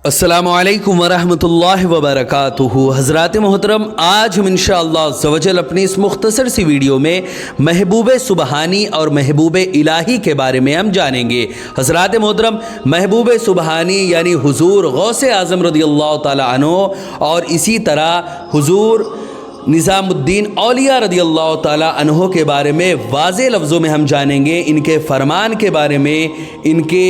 السلام علیکم ورحمۃ اللہ وبرکاتہ۔ حضرات محترم، آج ہم انشاءاللہ عز و جل اپنی اس مختصر سی ویڈیو میں محبوب سبحانی اور محبوب الہی کے بارے میں ہم جانیں گے۔ حضرات محترم، محبوب سبحانی یعنی حضور غوث اعظم رضی اللہ تعالی عنہ اور اسی طرح حضور نظام الدین اولیاء رضی اللہ تعالی عنہ کے بارے میں واضح لفظوں میں ہم جانیں گے، ان کے فرمان کے بارے میں، ان کے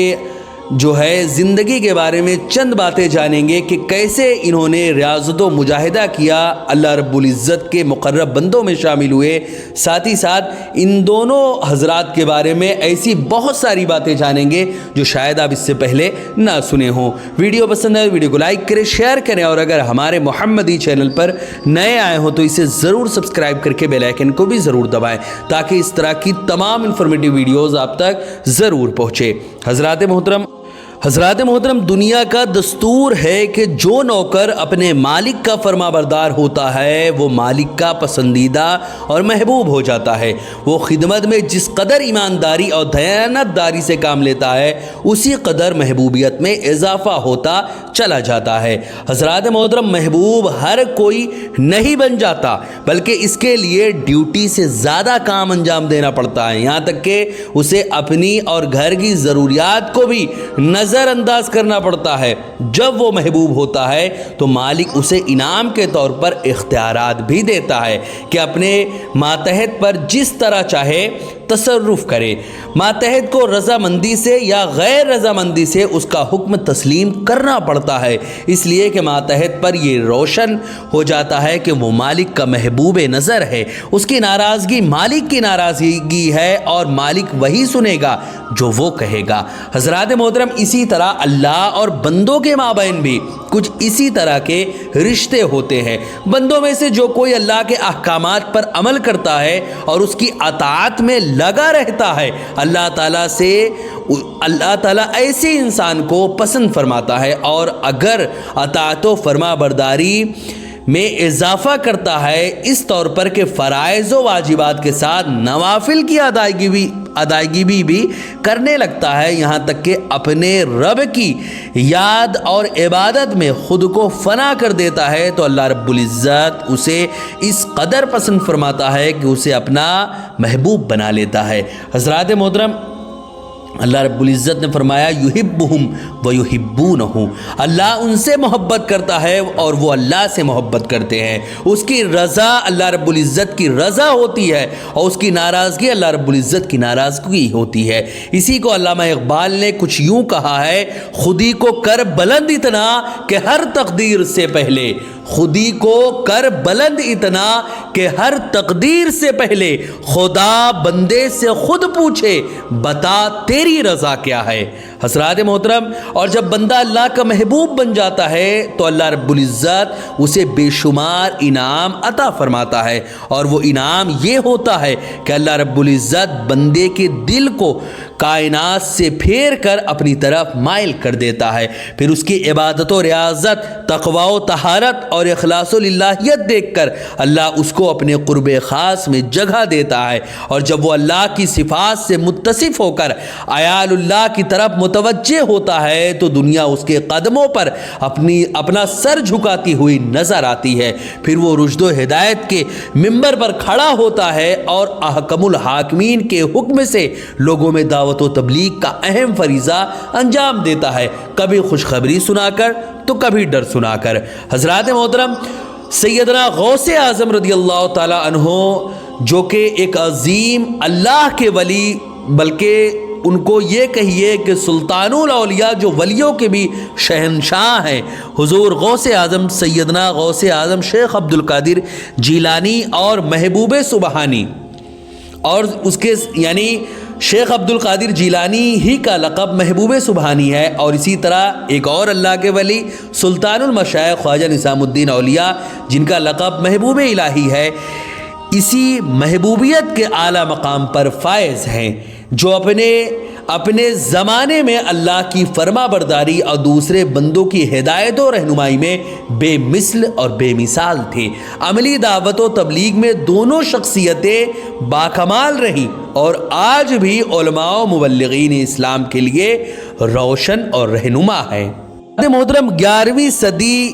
جو ہے زندگی کے بارے میں چند باتیں جانیں گے کہ کیسے انہوں نے ریاضت و مجاہدہ کیا، اللہ رب العزت کے مقرب بندوں میں شامل ہوئے۔ ساتھ ہی ساتھ ان دونوں حضرات کے بارے میں ایسی بہت ساری باتیں جانیں گے جو شاید آپ اس سے پہلے نہ سنے ہوں۔ ویڈیو پسند ہے ویڈیو کو لائک کریں، شیئر کریں، اور اگر ہمارے محمدی چینل پر نئے آئے ہوں تو اسے ضرور سبسکرائب کر کے بیل آئیکن کو بھی ضرور دبائیں تاکہ اس طرح کی تمام انفارمیٹیو ویڈیوز آپ تک ضرور پہنچے۔ حضرات محترم، دنیا کا دستور ہے کہ جو نوکر اپنے مالک کا فرما بردار ہوتا ہے وہ مالک کا پسندیدہ اور محبوب ہو جاتا ہے۔ وہ خدمت میں جس قدر ایمانداری اور دیانت داری سے کام لیتا ہے اسی قدر محبوبیت میں اضافہ ہوتا چلا جاتا ہے۔ حضرات محترم، محبوب ہر کوئی نہیں بن جاتا بلکہ اس کے لیے ڈیوٹی سے زیادہ کام انجام دینا پڑتا ہے، یہاں تک کہ اسے اپنی اور گھر کی ضروریات کو بھی نظر انداز کرنا پڑتا ہے۔ جب وہ محبوب ہوتا ہے تو مالک اسے انعام کے طور پر اختیارات بھی دیتا ہے کہ اپنے ماتحت پر جس طرح چاہے تصرف کرے۔ ماتحت کو رضامندی سے یا غیر رضامندی سے اس کا حکم تسلیم کرنا پڑتا ہے، اس لیے کہ ماتحت پر یہ روشن ہو جاتا ہے کہ وہ مالک کا محبوب نظر ہے، اس کی ناراضگی مالک کی ناراضگی ہے اور مالک وہی سنے گا جو وہ کہے گا۔ حضرات محترم، اسی طرح اللہ اور بندوں کے مابین بھی کچھ اسی طرح کے رشتے ہوتے ہیں۔ بندوں میں سے جو کوئی اللہ کے احکامات پر عمل کرتا ہے اور اس کی اطاعت میں لگا رہتا ہے، اللہ تعالیٰ ایسے انسان کو پسند فرماتا ہے، اور اگر اطاعت و فرما برداری میں اضافہ کرتا ہے اس طور پر کہ فرائض و واجبات کے ساتھ نوافل کی ادائیگی بھی کرنے لگتا ہے، یہاں تک کہ اپنے رب کی یاد اور عبادت میں خود کو فنا کر دیتا ہے، تو اللہ رب العزت اسے اس قدر پسند فرماتا ہے کہ اسے اپنا محبوب بنا لیتا ہے۔ حضرات محترم، اللہ رب العزت نے فرمایا یحبہم ویحبونہ، اللہ ان سے محبت کرتا ہے اور وہ اللہ سے محبت کرتے ہیں۔ اس کی رضا اللہ رب العزت کی رضا ہوتی ہے اور اس کی ناراضگی اللہ رب العزت کی ناراضگی ہوتی ہے۔ اسی کو علامہ اقبال نے کچھ یوں کہا ہے، خودی کو کر بلند اتنا کہ ہر تقدیر سے پہلے، خودی کو کر بلند اتنا کہ ہر تقدیر سے پہلے خدا بندے سے خود پوچھے بتا تیری رضا کیا ہے۔ حضرات محترم، اور جب بندہ اللہ کا محبوب بن جاتا ہے تو اللہ رب العزت اسے بے شمار انعام عطا فرماتا ہے، اور وہ انعام یہ ہوتا ہے کہ اللہ رب العزت بندے کے دل کو کائنات سے پھیر کر اپنی طرف مائل کر دیتا ہے، پھر اس کی عبادت و ریاضت، تقوی و طہارت اور اخلاص و للہیت دیکھ کر اللہ اس کو اپنے قرب خاص میں جگہ دیتا ہے، اور جب وہ اللہ کی صفات سے متصف ہو کر عیال اللہ کی طرف متوجہ ہوتا ہے تو دنیا اس کے قدموں پر اپنا سر جھکاتی ہوئی نظر آتی ہے، پھر وہ رشد و ہدایت کے منبر پر کھڑا ہوتا ہے اور احکم الحاکمین کے حکم سے لوگوں میں دعوت و تبلیغ کا اہم فریضہ انجام دیتا ہے، کبھی خوشخبری سنا کر تو کبھی ڈر سنا کر۔ حضرات محترم، سیدنا غوث اعظم رضی اللہ تعالی عنہ جو کہ ایک عظیم اللہ کے ولی، بلکہ ان کو یہ کہیے کہ سلطان الاولیاء جو ولیوں کے بھی شہنشاہ ہیں، حضور غوث اعظم سیدنا غوث اعظم شیخ عبد القادر جیلانی اور محبوب سبحانی، اور اس کے یعنی شیخ عبد القادر جیلانی ہی کا لقب محبوب سبحانی ہے، اور اسی طرح ایک اور اللہ کے ولی سلطان المشائخ خواجہ نظام الدین اولیاء جن کا لقب محبوب الہی ہے، اسی محبوبیت کے اعلیٰ مقام پر فائز ہیں، جو اپنے زمانے میں اللہ کی فرما برداری اور دوسرے بندوں کی ہدایت و رہنمائی میں بے مثل اور بے مثال تھے۔ عملی دعوت و تبلیغ میں دونوں شخصیتیں باکمال رہیں اور آج بھی علماء و مبلغین اسلام کے لیے روشن اور رہنما ہیں۔ محترم 11ویں صدی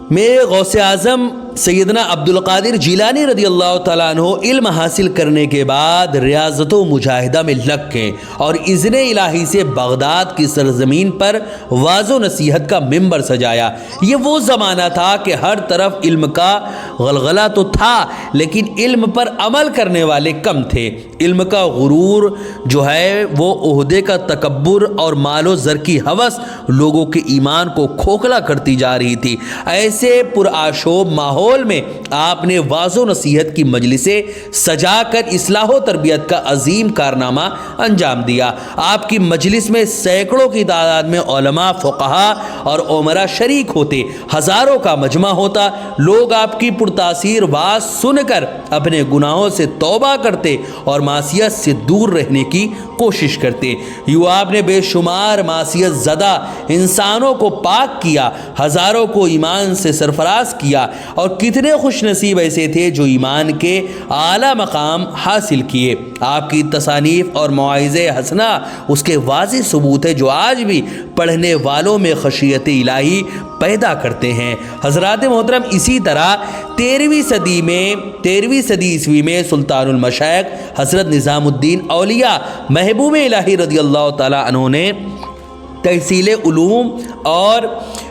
میں غوث اعظم سیدنا عبدالقادر جیلانی رضی اللہ تعالیٰ عنہ علم حاصل کرنے کے بعد ریاضت و مجاہدہ میں لگ گئے اور اذن الہی سے بغداد کی سرزمین پر واعظ و نصیحت کا منبر سجایا۔ یہ وہ زمانہ تھا کہ ہر طرف علم کا غلغلہ تو تھا لیکن علم پر عمل کرنے والے کم تھے۔ علم کا غرور جو ہے وہ عہدے کا تکبر اور مال و زر کی ہوس لوگوں کے ایمان کو کھوکھلا کرتی جا رہی تھی۔ ایسے پرآشوب ماحول میں آپ نے واعظ و نصیحت کی مجلسیں سجا کر اصلاح و تربیت کا عظیم کارنامہ انجام دیا۔ آپ کی مجلس میں سینکڑوں کی تعداد میں علماء، فقہا اور عمرا شریک ہوتے، ہزاروں کا مجمع ہوتا۔ لوگ آپ کی پرتاثیر واعظ سن کر اپنے گناہوں سے توبہ کرتے اور معصیت سے دور رہنے کی کوشش کرتے۔ یوں آپ نے بے شمار معصیت زدہ انسانوں کو پاک کیا، ہزاروں کو ایمان سے سرفراز کیا، اور کتنے خوش نصیب ایسے تھے جو ایمان کے اعلیٰ مقام حاصل کیے۔ آپ کی تصانیف اور مواعظ حسنہ اس کے واضح ثبوت ہے جو آج بھی پڑھنے والوں میں خشیت الہی پیدا کرتے ہیں۔ حضرات محترم، اسی طرح 13ویں صدی عیسوی میں سلطان المشائخ حضرت نظام الدین اولیاء محبوب الہی رضی اللہ تعالیٰ عنہ نے تحصیل علوم اور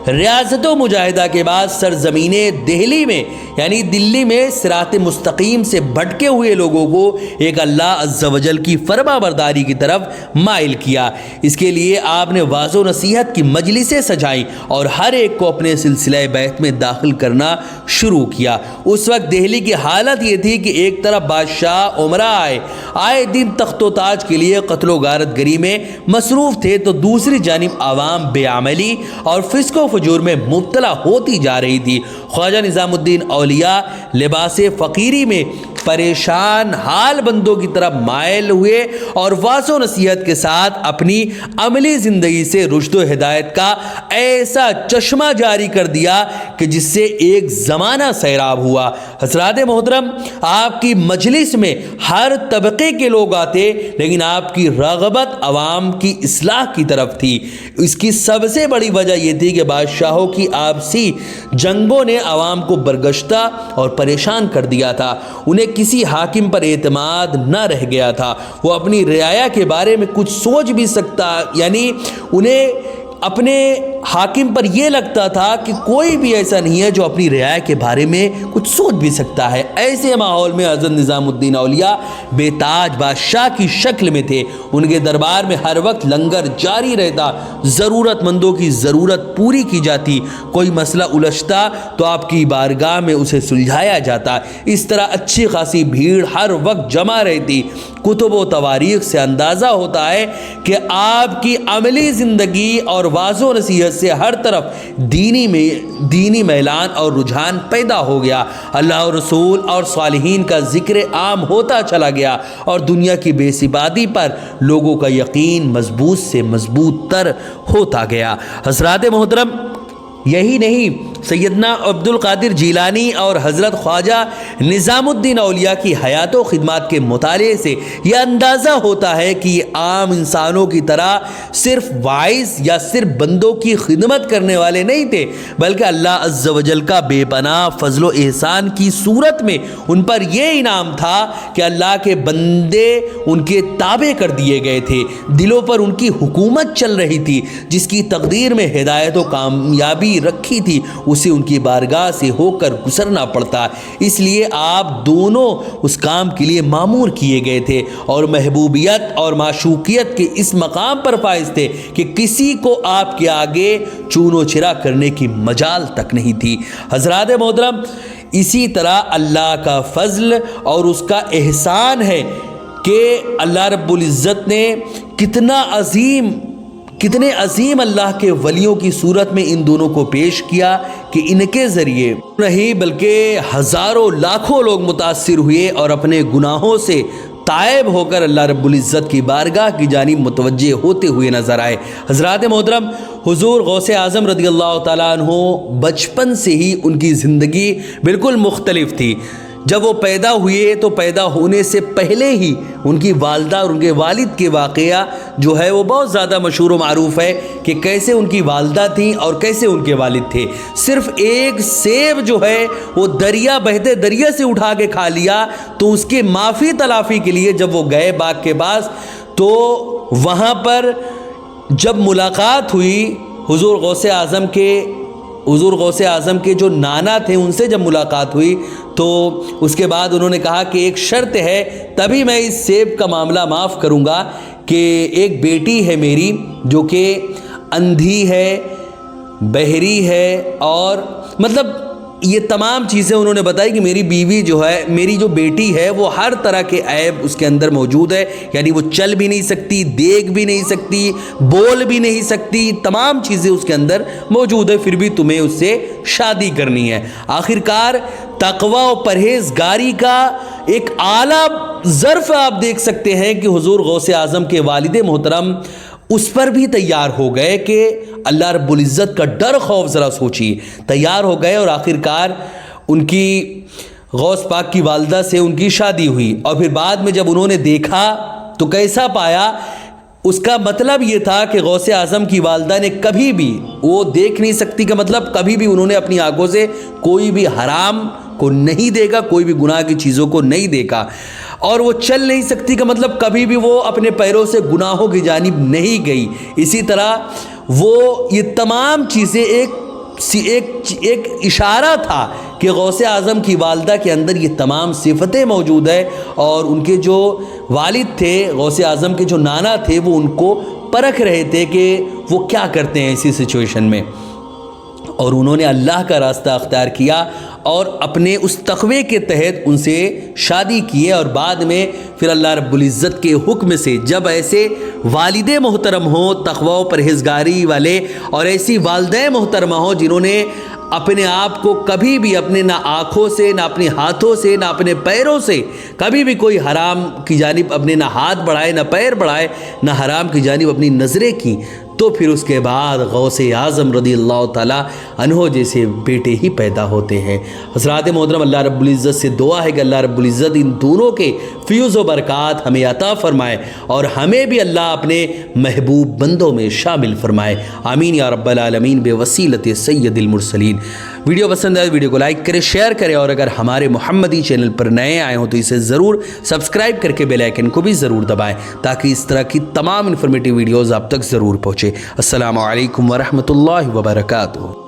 ریاضت و مجاہدہ کے بعد سرزمین دہلی میں یعنی دلی میں صراط مستقیم سے بھٹکے ہوئے لوگوں کو ایک اللہ عز و جل کی فرما برداری کی طرف مائل کیا۔ اس کے لیے آپ نے واعظ و نصیحت کی مجلسیں سجائیں اور ہر ایک کو اپنے سلسلہ بیعت میں داخل کرنا شروع کیا۔ اس وقت دہلی کی حالت یہ تھی کہ ایک طرف بادشاہ عمرہ آئے دن تخت و تاج کے لیے قتل و غارت گری میں مصروف تھے، تو دوسری جانب عوام بے عملی اور فسق و فجور میں مبتلا ہوتی جا رہی تھی۔ خواجہ نظام الدین اولیاء لباس فقیری میں پریشان حال بندوں کی طرف مائل ہوئے اور واعظ و نصیحت کے ساتھ اپنی عملی زندگی سے رشد و ہدایت کا ایسا چشمہ جاری کر دیا کہ جس سے ایک زمانہ سیراب ہوا۔ حضرات محترم، آپ کی مجلس میں ہر طبقے کے لوگ آتے لیکن آپ کی رغبت عوام کی اصلاح کی طرف تھی۔ اس کی سب سے بڑی وجہ یہ تھی کہ بادشاہوں کی آپسی جنگوں نے عوام کو برگشتہ اور پریشان کر دیا تھا۔ انہیں کسی حاکم پر اعتماد نہ رہ گیا تھا۔ وہ اپنی رعایا کے بارے میں کچھ سوچ بھی سکتا، یعنی انہیں اپنے حاکم پر یہ لگتا تھا کہ کوئی بھی ایسا نہیں ہے جو اپنی رعایا کے بارے میں کچھ سوچ بھی سکتا ہے۔ ایسے ماحول میں حضرت نظام الدین اولیاء بے تاج بادشاہ کی شکل میں تھے۔ ان کے دربار میں ہر وقت لنگر جاری رہتا، ضرورت مندوں کی ضرورت پوری کی جاتی، کوئی مسئلہ الجھتا تو آپ کی بارگاہ میں اسے سلجھایا جاتا۔ اس طرح اچھی خاصی بھیڑ ہر وقت جمع رہتی۔ کتب و تواریخ سے اندازہ ہوتا ہے کہ آپ کی عملی زندگی اور واعظ و نصیحت سے ہر طرف دینی میلان اور رجحان پیدا ہو گیا۔ اللہ اور رسول اور صالحین کا ذکر عام ہوتا چلا گیا اور دنیا کی بے ثباتی پر لوگوں کا یقین مضبوط سے مضبوط تر ہوتا گیا۔ حضرات محترم، یہی نہیں، سیدنا عبدالقادر جیلانی اور حضرت خواجہ نظام الدین اولیاء کی حیات و خدمات کے مطالعے سے یہ اندازہ ہوتا ہے کہ یہ عام انسانوں کی طرح صرف واعظ یا صرف بندوں کی خدمت کرنے والے نہیں تھے، بلکہ اللہ عز و جل کا بے پناہ فضل و احسان کی صورت میں ان پر یہ انعام تھا کہ اللہ کے بندے ان کے تابع کر دیے گئے تھے۔ دلوں پر ان کی حکومت چل رہی تھی، جس کی تقدیر میں ہدایت و کامیابی رکھی تھی اسے ان کی بارگاہ سے ہو کر گزرنا پڑتا۔ اس لیے آپ دونوں اس کام کے لیے مامور کیے گئے تھے اور محبوبیت اور معشوقیت کے اس مقام پر فائز تھے کہ کسی کو آپ کے آگے چون و چرا کرنے کی مجال تک نہیں تھی۔ حضرات محترم، اسی طرح اللہ کا فضل اور اس کا احسان ہے کہ اللہ رب العزت نے کتنے عظیم اللہ کے ولیوں کی صورت میں ان دونوں کو پیش کیا کہ ان کے ذریعے نہیں بلکہ ہزاروں لاکھوں لوگ متاثر ہوئے اور اپنے گناہوں سے تائب ہو کر اللہ رب العزت کی بارگاہ کی جانب متوجہ ہوتے ہوئے نظر آئے۔ حضرات محترم، حضور غوث اعظم رضی اللہ تعالیٰ عنہ بچپن سے ہی ان کی زندگی بالکل مختلف تھی۔ جب وہ پیدا ہوئے تو پیدا ہونے سے پہلے ہی ان کی والدہ اور ان کے والد کے واقعہ جو ہے وہ بہت زیادہ مشہور و معروف ہے کہ کیسے ان کی والدہ تھیں اور کیسے ان کے والد تھے. صرف ایک سیب جو ہے وہ دریا بہتے دریا سے اٹھا کے کھا لیا تو اس کی معافی تلافی کے لیے جب وہ گئے باغ کے پاس تو وہاں پر جب ملاقات ہوئی حضور غوث اعظم کے جو نانا تھے ان سے جب ملاقات ہوئی تو اس کے بعد انہوں نے کہا کہ ایک شرط ہے تبھی میں اس سیب کا معاملہ معاف کروں گا کہ ایک بیٹی ہے میری جو کہ اندھی ہے بہری ہے اور مطلب یہ تمام چیزیں انہوں نے بتائی کہ میری بیوی جو ہے میری جو بیٹی ہے وہ ہر طرح کے عیب اس کے اندر موجود ہے, یعنی وہ چل بھی نہیں سکتی, دیکھ بھی نہیں سکتی, بول بھی نہیں سکتی, تمام چیزیں اس کے اندر موجود ہے, پھر بھی تمہیں اس سے شادی کرنی ہے. آخرکار تقوی و پرہیزگاری کا ایک اعلیٰ ظرف آپ دیکھ سکتے ہیں کہ حضور غوث اعظم کے والد محترم اس پر بھی تیار ہو گئے کہ اللہ رب العزت کا ڈر خوف ذرا سوچیے, تیار ہو گئے اور آخرکار ان کی غوث پاک کی والدہ سے ان کی شادی ہوئی. اور پھر بعد میں جب انہوں نے دیکھا تو کیسا پایا, اس کا مطلب یہ تھا کہ غوث اعظم کی والدہ نے کبھی بھی وہ دیکھ نہیں سکتی کا مطلب کبھی بھی انہوں نے اپنی آنکھوں سے کوئی بھی حرام کو نہیں دیکھا, کوئی بھی گناہ کی چیزوں کو نہیں دیکھا, اور وہ چل نہیں سکتی کا مطلب کبھی بھی وہ اپنے پیروں سے گناہوں کی جانب نہیں گئی. اسی طرح وہ یہ تمام چیزیں ایک اشارہ تھا کہ غوث اعظم کی والدہ کے اندر یہ تمام صفتیں موجود ہے, اور ان کے جو والد تھے غوث اعظم کے جو نانا تھے وہ ان کو پرکھ رہے تھے کہ وہ کیا کرتے ہیں ایسی سچویشن میں, اور انہوں نے اللہ کا راستہ اختیار کیا اور اپنے اس تقوی کے تحت ان سے شادی کیے. اور بعد میں پھر اللہ رب العزت کے حکم سے جب ایسے والد محترم ہوں تقوی و پرہیزگاری والے اور ایسی والدہ محترمہ ہوں جنہوں نے اپنے آپ کو کبھی بھی اپنے نہ آنکھوں سے نہ اپنے ہاتھوں سے نہ اپنے پیروں سے کبھی بھی کوئی حرام کی جانب اپنے نہ ہاتھ بڑھائے نہ پیر بڑھائے نہ حرام کی جانب اپنی نظریں کی, تو پھر اس کے بعد غوث اعظم رضی اللہ تعالیٰ عنہ جیسے بیٹے ہی پیدا ہوتے ہیں. حضرات محترم, اللہ رب العزت سے دعا ہے کہ اللہ رب العزت ان دونوں کے فیوز و برکات ہمیں عطا فرمائے اور ہمیں بھی اللہ اپنے محبوب بندوں میں شامل فرمائے. آمین یا رب العالمین بوسیلت سید المرسلین. ویڈیو پسند آئے ویڈیو کو لائک کریں, شیئر کریں, اور اگر ہمارے محمدی چینل پر نئے آئے ہوں تو اسے ضرور سبسکرائب کر کے بیل آئیکن کو بھی ضرور دبائیں تاکہ اس طرح کی تمام انفارمیٹیو ویڈیوز آپ تک ضرور پہنچے. السلام علیکم ورحمۃ اللہ وبرکاتہ.